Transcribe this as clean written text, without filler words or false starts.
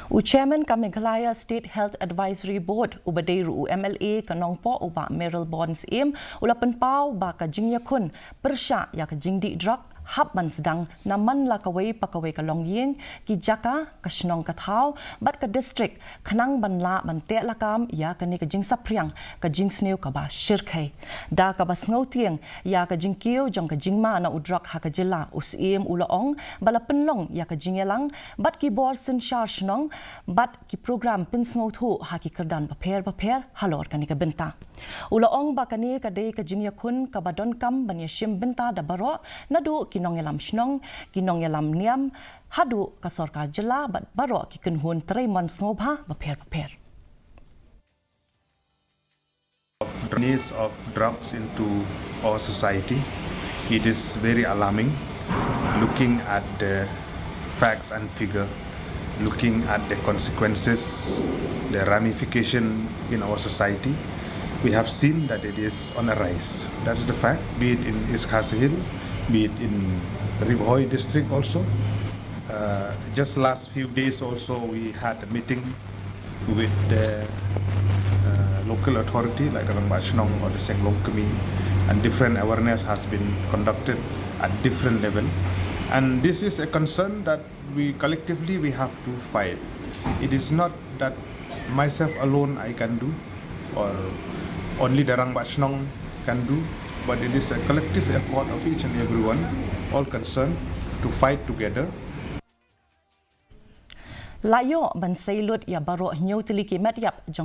Chairman ka Meghalaya State Health Advisory Board ubadai ru MLA ka nongpo uba Mayralborn Syiem ulapan pau ba ka Jingïatrei Pyrshah ya ka jingdi Drok hab man sedang naman la kawai pakawai ka longyeng ki jaka ka snong ka thau bat ka district khanang banla man te lakam ya ka ni ka jing sapriang ka jing sneu ka ba shirkai da ka ba sngotieng ya ka jing kiu jong ka jingma na udrak ha ka jila Syiem ulaong bala penlong ya ka jingelang bat ki bor sin shar snong bat ki program pin sngotu ha ki kerdan paper halor ka ni ka benta ulaong ba ka ni ka dei ka Jingïatrei ka ba Donkam ban ya Syiem benta da Baroh nadu kinong yalam snong kinong yalam niam hadu ka sarkar jela bat Baroh ki kenhun treimon snobha paper Needs of drugs into our society, it is very alarming. Looking at the facts and figure, looking at the consequences, the ramification in our society, we have seen that it is on a rise. That is the fact, be it in KHASI, be it in Baroh district also. Just last few days also we had a meeting with the local authority like Rambachnong or the Senglongkami, and different awareness has been conducted at different level. And this is a concern that we collectively have to fight. It is not that myself alone I can do or only the Rambachnong can do, but it is a collective effort of each and everyone, all concerned, to fight together. Layo ban saylut ya Baroh nyau teliki met yap jong